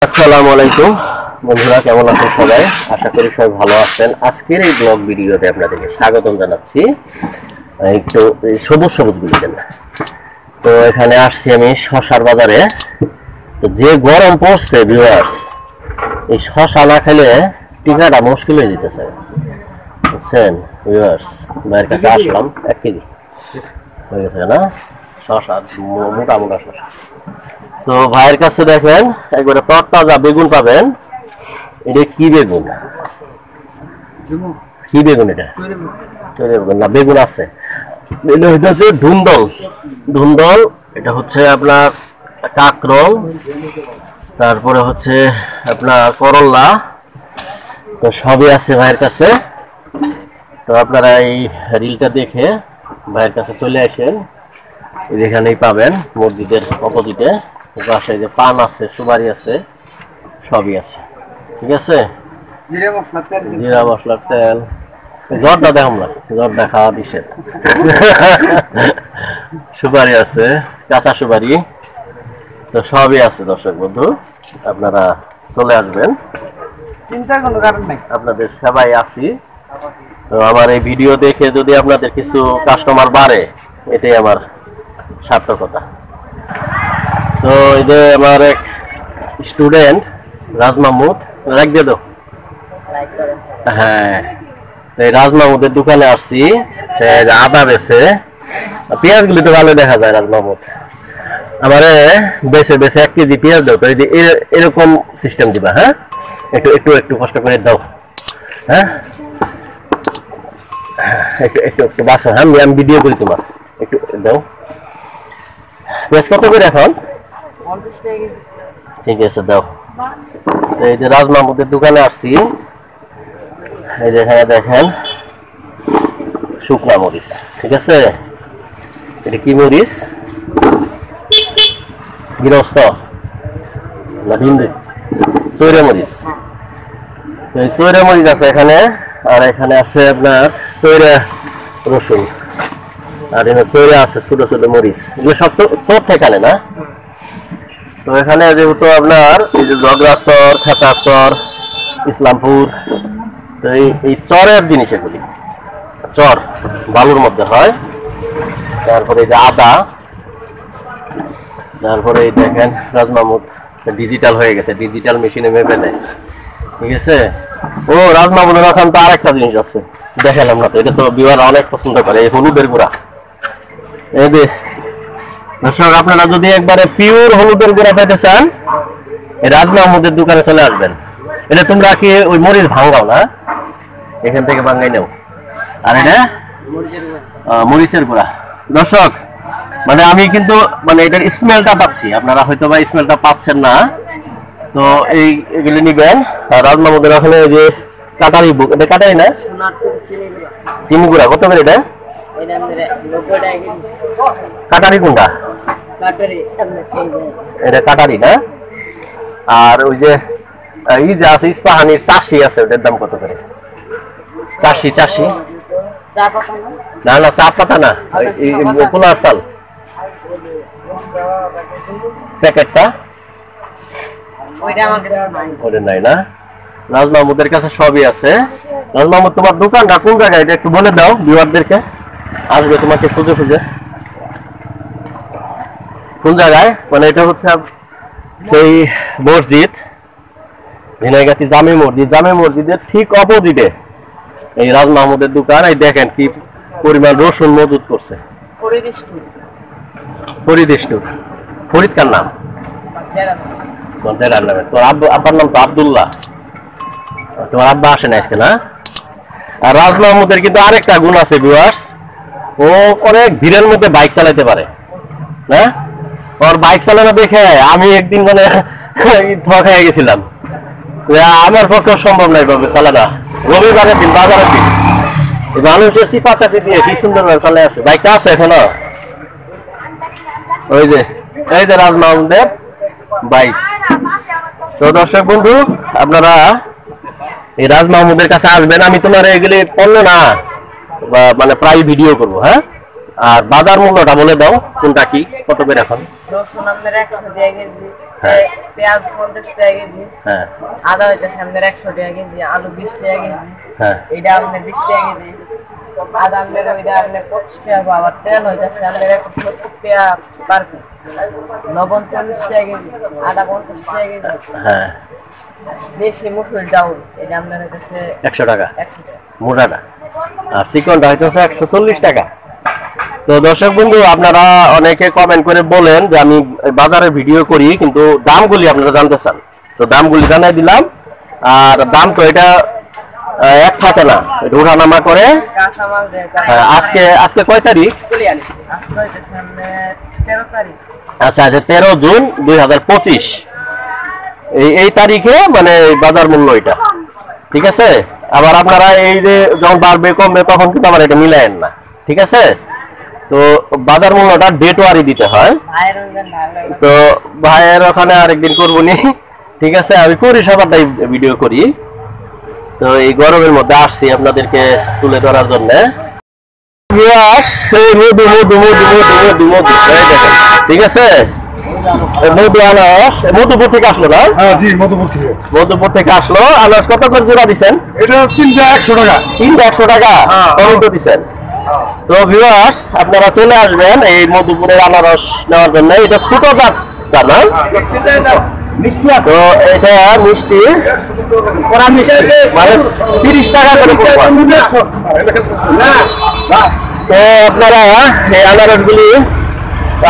আসসালামু আলাইকুম বন্ধুরা, কেমন আছেন সবাই? আশা করি সবাই ভালো আছেন। আজকের এই ব্লগ ভিডিওতে আপনাদেরকে স্বাগতম জানাচ্ছি। একটু সবুজ সবুজ বুঝলেন। তো এখানে আসছি আমি শশার বাজারে। তো যে গরম পড়ছে ভিউয়ার্স, এই শশা না খেলে টিকাটা মুশকিল হয়ে যেতেছে, বুঝছেন ভিউয়ার্স। ভাইয়ের কাছে আসলাম, 1 কেজি হয়ে গেছে না শশা, মোটা মোটা শশা। তো ভাইয়ের কাছে দেখেন একবারে তরতাজা বেগুন পাবেন। এটা কি বেগুন? কি বেগুন এটা? না, বেগুন আছে। এটা হচ্ছে ধুন্দল। ধুন্দল এটা হচ্ছে আপনার কাকরল, তারপরে হচ্ছে আপনার করল্লা। তো সবই আছে ভাইয়ের কাছে। তো আপনারা এই রিলটা দেখে ভাইয়ের কাছে চলে আসেন। এখানেই পাবেন মসজিদের অপোজিটে। বাসায় যে পান আছে, সুপারি আছে, সবই আছে। ঠিক আছে, জিরা মশলার তেল। জ্বরটা দেখাম না, জ্বর দেখা নিষেধ। সুপারি আছে, কাঁচা সুপারি। তো সবই আছে দর্শক বন্ধু, আপনারা চলে আসবেন, চিন্তার কোনো কারণ নাই। আপনাদের সবাই আছি। তো আমার এই ভিডিও দেখে যদি আপনাদের কিছু কাস্টমার বাড়ে, এটাই আমার সার্থকতা। তো এই যে আমার এক স্টুডেন্ট রাজ মাহমুদ, লাইক দিয়ে দাও। হ্যাঁ, এই রাজ মাহমুদের দোকানে আসছি। আদা বেছে, পেঁয়াজ গুলি তো ভালো দেখা যায়। রাজ মাহমুদ আমারে বেছে বেছে 1 কেজি পেঁয়াজ দাও। তো এই যে এরকম সিস্টেম দিবা। হ্যাঁ, একটু একটু একটু কষ্ট করে দাও। হ্যাঁ, একটু একটু একটু বাসা। হ্যাঁ, আমি ভিডিও করি, তোমার একটু দাও। পেঁয়াজ কত করে এখন? ঠিক আছে, দাও। এই যে রাজ মাহমুদের দোকানে আসছি। এই যে এখানে দেখেন শুকনা মরিচ। ঠিক আছে, এটা কি মরিচ? গৃহস্থ না ভিন্ডি? চৈরা মরিচ। এই চৈরা মরিচ আছে এখানে। আর এখানে আছে আপনার চৈরা রসুন। আর এখানে চৈরা আছে ছোট ছোট মরিচ। এগুলো সব চোর এখানে না? তো এখানে যেহেতু আপনার এই যে জগরাচর, খাতাচর, ইসলামপুর, তো এই চরের জিনিস, এগুলি চর বালুর মধ্যে হয়। তারপরে এই যে আদা, তারপরে এই দেখেন রাজ মাহমুদ ডিজিটাল হয়ে গেছে, ডিজিটাল মেশিনে মেপে দেয়। ঠিক আছে। ও রাজ মাহমুদের ওখানে তো আরেকটা জিনিস আছে, দেখালাম না তো। এটা তো বিবাহ অনেক পছন্দ করে, এই হলুদের গুঁড়া। এই যে দর্শক, আপনারা যদি একবারে পিওর হলুদের গুঁড়া পেতে চান, এই রাজ মাহমুদের দোকানে চলে আসবেন। এটা তোমরা কি ওই মরিচ ভাঙাও না? এখান থেকে ভাঙাই নাও। আর এটা মরিচের গুঁড়া। দর্শক, মানে আমি কিন্তু মানে এটার স্মেলটা পাচ্ছি, আপনারা হয়তো বা স্মেলটা পাচ্ছেন না। তো এগুলি নিবেন। আর রাজ মাহমুদের ওখানে এই যে কাটারি বুক, এটা কাটারি না, চিনি গুঁড়া। কত করে এটা? কাটারি কোনটা? এটা কাটারি না? আর ওই যে এই যে আছে ইস্পাহানির চাষি আছে, ওটার দাম কত করে? চাষি চাষি না না, চা পাতা না, পোলার চাল প্যাকেটটা, ওটা নাই না? রাজ মাহমুদের কাছে সবই আছে। রাজ মাহমুদ, তোমার দোকানটা কোন জায়গায় এটা একটু বলে দাও, ভিউয়ারদেরকে আসবে তোমাকে খুঁজে খুঁজে। কোন জায়গায়? মানে এটা হচ্ছে সেই মসজিদ, ভিনাইগাতি জামে মসজিদ, জামে মসজিদের ঠিক অপোজিটে এই রাজ মাহমুদের দোকান। এই দেখেন কি পরিমাণ রসুন মজুত করছে। ফরিদ কার নাম? তোর আব্বার নাম তো আব্দুল্লাহ। তোমার আব্বা আসে না আজকে না? আর রাজ মাহমুদের কিন্তু আরেকটা গুণ আছে ভিউয়ার্স, ও অনেক ভিড়ের মধ্যে বাইক চালাতে পারে না? ওর বাইক চালানো দেখে আমি একদিন মানে ঠকাই গেছিলাম। আমার পক্ষে সম্ভব নাই ভাবে চালানো। রবিবারের দিন, বাজারের দিন, মানুষের চিপা চাপি দিয়ে কি সুন্দর চালাই আসে। বাইকটা আছে এখনো। ওই যে এই যে রাজ মাহমুদের বাইক। তো দর্শক বন্ধু, আপনারা এই রাজ মাহমুদের কাছে আসবেন। আমি তোমার এগুলি পণ্য না মানে প্রায় ভিডিও করবো। হ্যাঁ, আর বাজার মূল্যটা বলে দাও, কোনটা কি কত করে এখন? হ্যাঁ পেঁয়াজ 50 টাকা কেজি, হ্যাঁ আদা হইতেছে আমাদের 100 টাকা কেজি, আলু 20 টাকা কেজি, হ্যাঁ এইটা আমাদের 20 টাকা কেজি, আদা আমাদের ওইটা আমাদের 25 টাকা, আবার তেল হইতেছে আমাদের 170 টাকা পার কেজি, লবণ 40 টাকা কেজি, আদা 50 টাকা কেজি, হ্যাঁ দেশি মুসুর ডাউল এটা আমাদের হইতেছে 100 টাকা 100 টাকা। মোটাটা, আর চিকনটা হইতেছে 140 টাকা। তো দর্শক বন্ধু, আপনারা অনেকে কমেন্ট করে বলেন যে আমি বাজারে ভিডিও করি কিন্তু দামগুলি আপনারা জানতে চান, তো দামগুলি জানাই দিলাম। আর দাম তো এটা এক থাকে না, এটা উঠানামা করে। কাঁচামাল দেয়, আজকে আজকে কয় তারিখ? আজকে হইতেছে আমাদের 13 তারিখ। আচ্ছা আচ্ছা, 13 জুন 2025 এই তারিখে মানে বাজার মূল্য এটা, ঠিক আছে। আবার আপনারা এই যে যখন বাড়বে কমবে তখন কিন্তু আবার এটা মিলায়েন না, ঠিক আছে। তো বাজার মূল্যটা ডেট ওয়ারি দিতে হয়। ভাইয়ের রমজান ভালো। তো ভাইয়ের ওখানে আরেকদিন করবো নি, ঠিক আছে। আমি করি সবারটাই ভিডিও করি, তো এই গরমের মধ্যে আসছি আপনাদেরকে তুলে ধরার জন্য। ঠিক আছে, মধু আনারস মধুপুর থেকে আসলো না? হ্যাঁ জি, মধুপুর থেকে। মধুপুর থেকে আসলো। আনারস কত করে জোড়া দিচ্ছেন? এটা 3টা 100 টাকা। 3টা 100 টাকা টমেটো দিচ্ছেন। তো ভিউয়ার্স, আপনারা চলে আসবেন এই মধুপুরের আনারস নেওয়ার জন্য। এটা ছোট জাত না, মিষ্টি আছে। তো এটা মিষ্টি মানে 30 টাকা করে পড়বে। তো আপনারা এই আনারসগুলি,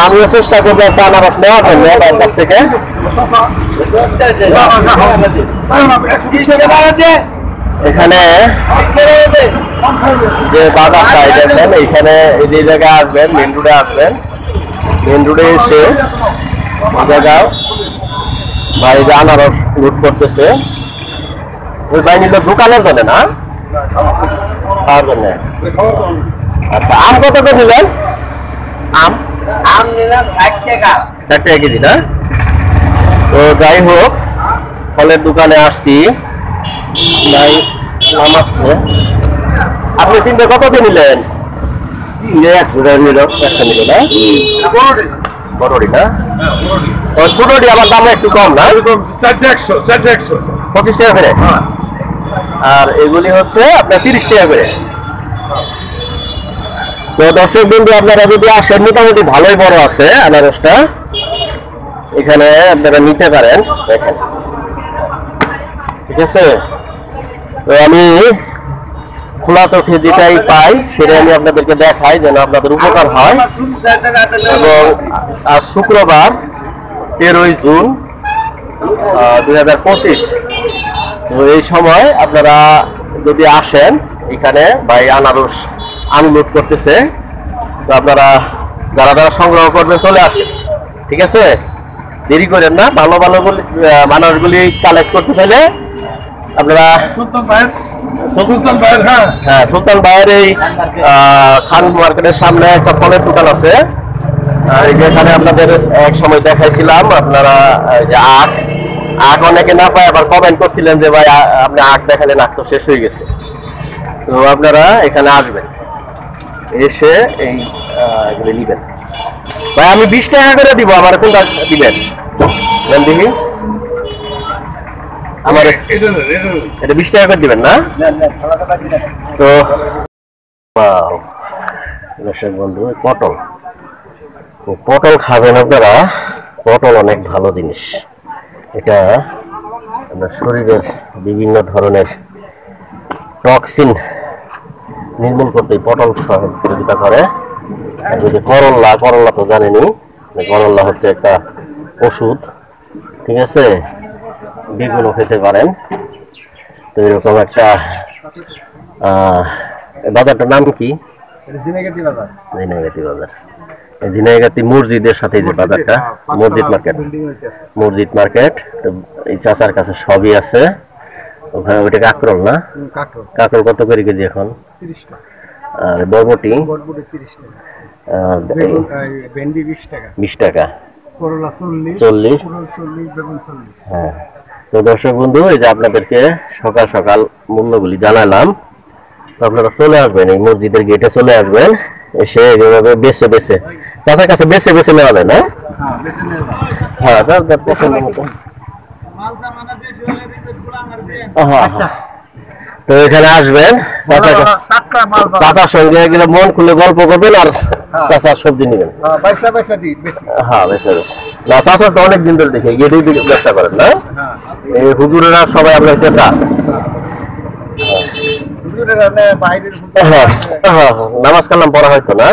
আমিও চেষ্টা করবো একটা আনারস নেওয়ার জন্য আপনার কাছ থেকে। এখানে যে বাজারটা দেখেন, এইখানে যে জায়গায় আসবেন, মেন রোডে আসবেন, মেন রোডে এসে জায়গায় ভাই যে আনারস লুট করতেছে, ওই ভাই নিল দোকানের জন্য না, খাওয়ার জন্য। আচ্ছা, আম কত করে নিলেন? আম আম নিলাম 60 টাকা। 60 টাকা কেজি না? তো যাই হোক, ফলের দোকানে আসছি, ভাই নামাচ্ছে। আপনি 3টে কত দিয়ে নিলেন? 100 টাকা নিল, একটা নিল না? বড়টি না? ও ছোটটি আবার দাম একটু কম না? 4টা 100, 4টা 100। 25 টাকা করে। আর এগুলি হচ্ছে আপনার 30 টাকা করে। তো দর্শক বন্ধু, আপনারা যদি আসেন, মোটামুটি ভালোই বড় আছে আনারসটা, এখানে আপনারা নিতে পারেন, দেখেন, ঠিক আছে। তো আমি খোলা চোখে যেটাই পাই সেটাই আমি আপনাদেরকে দেখাই, যেন আপনাদের উপকার হয়। এবং আজ শুক্রবার 13 জুন 2025। তো এই সময় আপনারা যদি আসেন, এখানে ভাই আনারস আনলোড করতেছে, তো আপনারা যারা যারা সংগ্রহ করবেন চলে আসেন, ঠিক আছে। দেরি করেন না, ভালো ভালো আনারসগুলি কালেক্ট করতে চাইলে আপনারা সুলতান ভাইয়ের, হ্যাঁ, সুলতান ভাইয়ের এই খান মার্কেটের সামনে একটা ফলের দোকান আছে। এখানে আপনাদের এক সময় দেখাইছিলাম, আপনারা যে আখ অনেকে না পায়, আবার কমেন্ট করছিলেন যে ভাই আপনি আখ দেখালেন, আখ তো শেষ হয়ে গেছে। তো আপনারা এখানে আসবেন, এসে এই এগুলো নিবেন। ভাই আমি 20 টাকা করে দিব, আমার কোনটা দিবেন দেখি? আমার এটা 20 টাকা করে দিবেন না? তো দর্শক বন্ধু, পটল খাবেন আপনারা। পটল অনেক ভালো জিনিস, এটা আপনার শরীরের বিভিন্ন ধরনের টক্সিন নির্মূল করতে পটল সহযোগিতা করে। যদি করল্লা তো জানেনি, করল্লা হচ্ছে একটা ওষুধ, ঠিক আছে। বেগুনও খেতে পারেন। তো এরকম একটা বাজারটার নাম কি? জিনেগাতি বাজার। ঝিনাইগাতি বাজার, ঝিনাইগাতি মসজিদের সাথে যে বাজারটা, মসজিদ মার্কেট। তো এই চাচার কাছে সবই আছে। ওখানে ওইটা কাঁকরোল না? কাঁকরোল কত করে কেজি এখন? 30 টাকা। আর বরবটি? 30 টাকা। ভেন্ডি 20 টাকা। 20 টাকা। করলা 40। বেগুন 40। হ্যাঁ। তো দর্শক বন্ধু, এই যে আপনাদেরকে সকাল সকাল মূল্যগুলি জানালাম। তো আপনারা চলে আসবেন, এই মসজিদের গেটে চলে আসবেন, এসে এইভাবে বেছে চাচার কাছে বেছে নেওয়া যায় না? হ্যাঁ যার পছন্দ মতো। আচ্ছা, তো এখানে আসবেন চাচার সঙ্গে গেলে মন খুলে গল্প করবেন আর চাচার সবজি নেবেন। পয়সা পয়সা দিই বেশি। হ্যাঁ বেশি বেশি না, চাচা তো অনেক দিন ধরে দেখে গেটেই ব্যবসা করেন না, এই হুজুরেরা সবাই আপনার ক্রেতা। হুজুরের আনে বাইরের হ্যাঁ হ্যাঁ, নামাজ কালাম পড়া হয়তো না,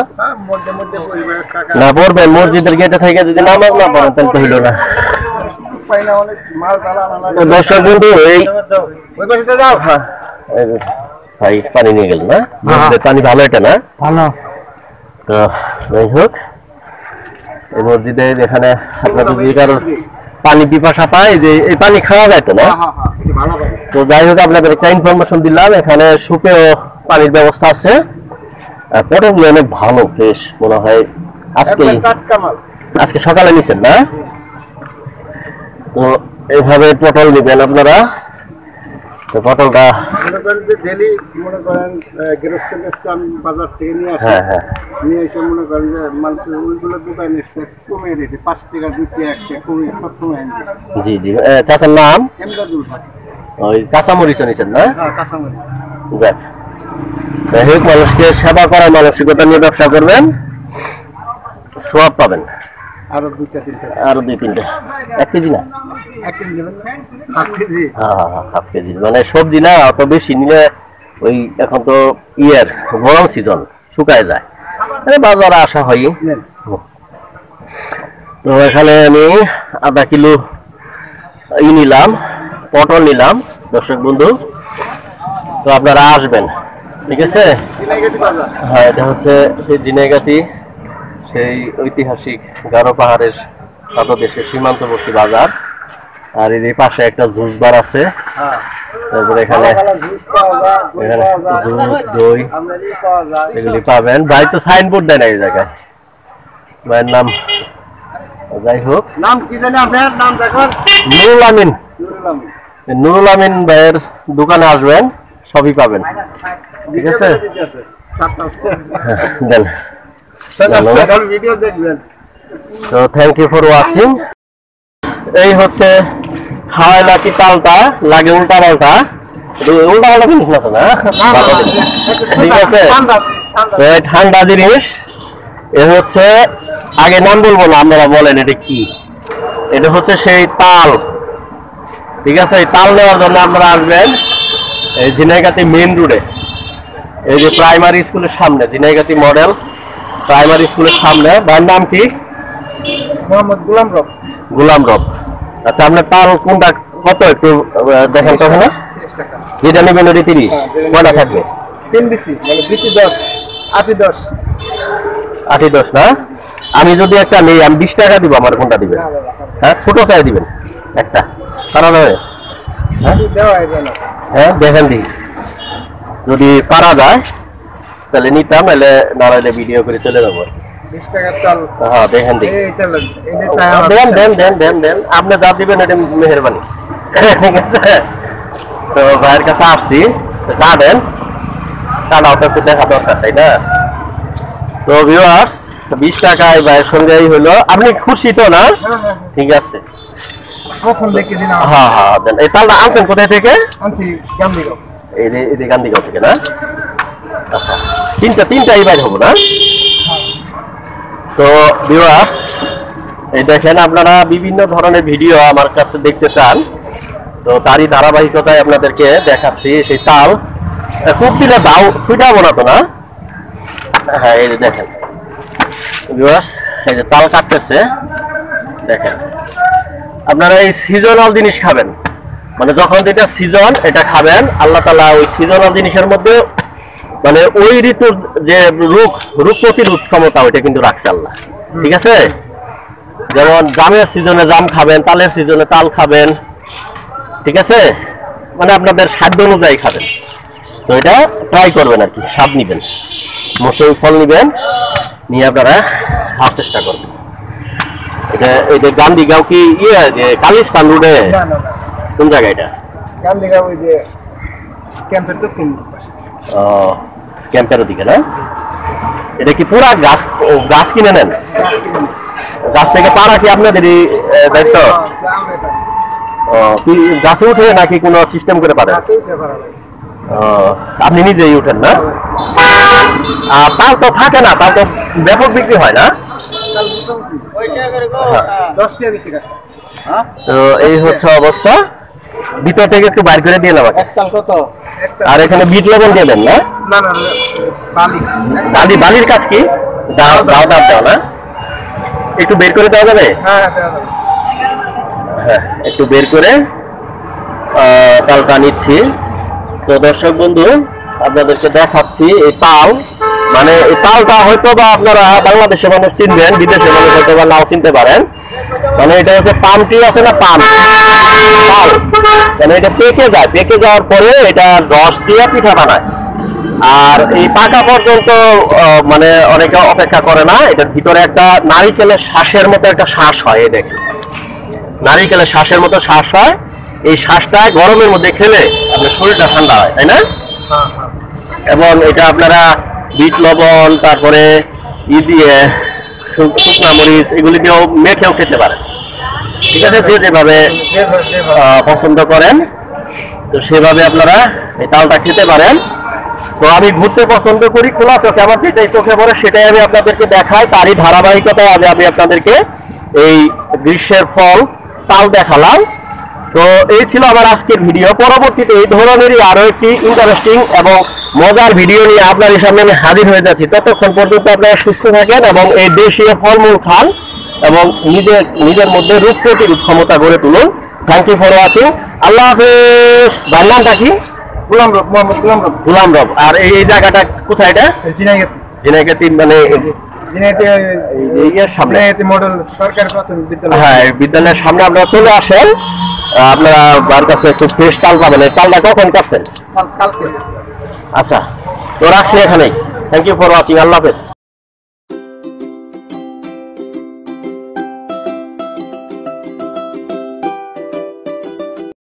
মধ্যে মধ্যে পরিবারের টাকা না পড়বেন মসজিদের গেটে থেকে যদি নামাজ না পড়েন তাহলে তো হইল না। পাই না, অনেক মাল ডালা তো দর্শক বন্ধু এই ওই পাশে যাও। এই যে ভাই পানি নিয়ে গেল না, মসজিদের পানি ভালো এটা না। ভালো। তো যাই হোক, এই মসজিদে এখানে আপনার যদি কারোর পানি পিপাসা পায়, যে এই পানি খাওয়া যায় তো না। ভালো ভালো। তো যাই হোক, আপনাদের একটা ইনফরমেশন দিলাম, এখানে সুপেও পানির ব্যবস্থা আছে। আর পটলগুলো অনেক ভালো ফ্রেশ মনে হয়, আজকে সকালে নিছেন না। তো এইভাবে পটল নিবেন আপনারা। তো পটলটা মনে করেন যে ডেলি মনে করেন গৃহস্থ আমি বাজার থেকে নিয়ে আসি, হ্যাঁ হ্যাঁ নিয়ে এসে মনে করেন যে মাল ওইগুলো দোকানের কমে রেটে 5 টাকা 2 টাকা 1 টাকা কমে সবসময় আনছি। জি জি। চাচার নাম এমদাদুল ভাই। ওই কাঁচামরিচ নিছেন না? হ্যাঁ, কাঁচামরিচ। যাক, যাই হোক, মানুষকে সেবা করার মানসিকতা নিয়ে ব্যবসা করবেন, সোয়াব পাবেন। আরো 2টা 3টা আরো 2-3টা 1 কেজি না, 1 কেজি নেবেন না? 1 কেজি। হ্যাঁ হ্যাঁ, হাফ কেজি। মানে সবজি না অত বেশি নিলে ওই এখন তো গরম সিজন শুকায় যায়, বাজারে আসা হয়। নেন। তো এখানে আমি আধা কিলো নিলাম, পটল নিলাম দর্শক বন্ধু। তো আপনারা আসবেন, ঠিক আছে। জিনাইগাতি বাজার। হ্যাঁ, এটা হচ্ছে সেই জিনাইগাতি, সেই ঐতিহাসিক গারো পাহাড়ের পাদদেশের সীমান্তবর্তী বাজার। আর এই পাশে একটা জুস বার আছে, হ্যাঁ। তারপরে এখানে জুস পাওয়া যায়, দই এখানে পাওয়া যায়, জুস দই আমরাই পাওয়া যায়। এগুলি পাবেন। ভাই তো সাইনবোর্ড দেয় না এই জায়গায়, ভাইয়ের নাম। যাই হোক, নাম কি জানি আপনার? নাম দেখুন। নুরুল আমিন। নুরুল আমিন। নুরুল আমিন ভাইয়ের দোকানে আসবেন, সবই পাবেন, ঠিক আছে। দেন, ধন্যবাদ। ভিডিও দেখবেন। তো থ্যাংক ইউ ফর ওয়াচিং। এই হচ্ছে খাওয়াই নাকি তালটা লাগে উল্টা পাল্টা, উল্টা পাল্টা জিনিস না তো না, ভালো জিনিস। ঠিক আছে। তো এই ঠান্ডা জিনিস, এ হচ্ছে, আগে নাম বলবো না, আপনারা বলেন এটা কি। এটা হচ্ছে সেই তাল, ঠিক আছে। এই তাল নেওয়ার জন্য আপনারা আসবেন এই ঝিনাইগাতি মেইন রোডে, এই যে প্রাইমারি স্কুলের সামনে, ঝিনাইগাতি মডেল প্রাইমারি স্কুলের সামনে। ভাইয়ের নাম কি? মোহাম্মদ গোলাম রব। গোলাম রব। আচ্ছা, আপনার তাল কোনটা কত একটু দেখেন তো। এখানে 30 টাকা। যেটা নেবেন ওটা 30, কয়টা থাকবে? 3 বিসি মানে বিসি 10, 8 10। 8 10 না? আমি যদি একটা নেই, আমি 20 টাকা দিব, আমার কোনটা দিবেন? হ্যাঁ, ছোট চাই দিবেন একটা, পারা যাবে? হ্যাঁ দেওয়া হবে না। হ্যাঁ, দেখেন দিই, যদি পারা যায় তাহলে নিতাম, এলে নাড়াইলে ভিডিও করে চলে যাবো। 20 টাকা চাল। হ্যাঁ, দেখেন দিই, এইটা লাগবে। দেন দেন দেন দেন দেন, আপনি যা দিবেন এটা মেহেরবানি, ঠিক আছে। তো ভাইয়ের কাছে আসছি, কাটেন, কাটাও তো একটু দেখা দরকার, তাই না? তো ভিউয়ার্স, 20 টাকায় ভাইয়ের সঙ্গেই হলো। আপনি খুশি তো না? ঠিক আছে। প্রথম দেখে দিন। হ্যাঁ হ্যাঁ, দেন। এই তালটা আনছেন কোথায় থেকে? আনছি গান্ধীগাঁও। এই যে গান্ধীগাঁও থেকে না? আচ্ছা, তিনটাই বাইর হবো না? তো ভিউয়ার্স, এই দেখেন, আপনারা বিভিন্ন ধরনের ভিডিও আমার কাছে দেখতে চান, তো তারই ধারাবাহিকতায় আপনাদেরকে দেখাচ্ছি সেই তাল। খুব দিলে দাও ছুটাবো না তো না? হ্যাঁ, এই যে দেখেন ভিউয়ার্স, এই যে তাল কাটতেছে, দেখেন। আপনারা এই সিজনাল জিনিস খাবেন, মানে যখন যেটা সিজন এটা খাবেন। আল্লাহ তাআলা ওই সিজনাল জিনিসের মধ্যে মানে ওই ঋতুর যে রোগ প্রতিরোধ ক্ষমতা ওইটা কিন্তু রাখছে আল্লাহ, ঠিক আছে। যেমন জামের সিজনে জাম খাবেন, তালের সিজনে তাল খাবেন, ঠিক আছে। মানে আপনাদের সাধ্য অনুযায়ী খাবেন। তো এটা ট্রাই করবেন আর কি, স্বাদ নিবেন, মৌসুমী ফল নিবেন, নিয়ে আপনারা খাওয়ার চেষ্টা করবেন। এটা গান্ধীগাঁও কি যে কালিস্তান রোডে? না না না, কোন জায়গা এটা? গান্ধীগাঁও ওই যে ক্যাম্পের তো তিন পাশে। ক্যাম্পের দিকে না? এটা কি পুরা গাছ কিনে নেন? গাছ থেকে পারা কি আপনাদেরই দায়িত্ব? কি গাছে উঠে নাকি কোনো সিস্টেম করে পারেন? আপনি নিজেই উঠেন না? আর তাল তো থাকে না, তাল তো ব্যাপক বিক্রি হয় না? তো এই হচ্ছে অবস্থা। ভিতর থেকে একটু বাইর করে দিয়ে আমাকে। আর এখানে বিট লবণ দিয়ে দেন না? বালির কাজ কি? দাও না? একটু বের করে দেওয়া যাবে? হ্যাঁ, একটু বের করে তালটা নিচ্ছি। তো দর্শক বন্ধু, আপনাদেরকে দেখাচ্ছি এই তাল, মানে এই তালটা হয়তো বা আপনারা বাংলাদেশের মানুষ চিনবেন, বিদেশের মানুষ হয়তো বা নাও চিনতে পারেন। মানে এটা হচ্ছে পাম ট্রি আছে না, পাম তাল, মানে এটা পেকে যাওয়ার পরে এটা রস দিয়ে পিঠা বানায়। আর এই পাকা পর্যন্ত মানে অনেকে অপেক্ষা করে না। এটার ভিতরে একটা নারিকেলের শ্বাসের মতো একটা শ্বাস হয়, এই দেখুন নারিকেলের শ্বাসের মতো শ্বাস হয়। এই শ্বাসটা গরমের মধ্যে খেলে আপনার শরীরটা ঠান্ডা হয়, তাই না? এবং এটা আপনারা বিট লবণ, তারপরে দিয়ে শুকনা মরিচ এগুলি দিয়েও মেখেও খেতে পারেন। ঠিক আছে, যে যেভাবে পছন্দ করেন তো সেভাবে আপনারা এই তালটা খেতে পারেন। তো আমি ঘুরতে পছন্দ করি, খোলা চোখে আমার যেটাই চোখে পড়ে সেটাই আমি আপনাদেরকে দেখাই। তারই ধারাবাহিকতায় আজ আমি আপনাদেরকে এই গ্রীষ্মের ফল তাল দেখালাম। তো এই ছিল আমার আজকের ভিডিও। পরবর্তীতে এই ধরনেরই আরো একটি ইন্টারেস্টিং এবং মজার ভিডিও নিয়ে আপনাদের সামনে আমি হাজির হয়ে যাচ্ছি। ততক্ষণ পর্যন্ত আপনারা সুস্থ থাকেন এবং এই দেশীয় ফলমূল খান এবং নিজের মধ্যে রোগ প্রতিরোধ ক্ষমতা গড়ে তুলুন। Thank you for watching. আল্লাহ হাফেজ। ভাইয়ের নামটা কি? গোলাম রব। আর এই জায়গাটা কোথায়? এটা ঝিনাইগাতি, মানে হ্যাঁ, বিদ্যালয়ের সামনে আপনারা চলে আসেন। আপনারা আমার কাছে একটু ফ্রেশ তাল পাবেন। তালটা কখন কাটছেন? আচ্ছা, তো রাখছি এখানেই। Thank you for watching. আল্লাহ হাফেজ।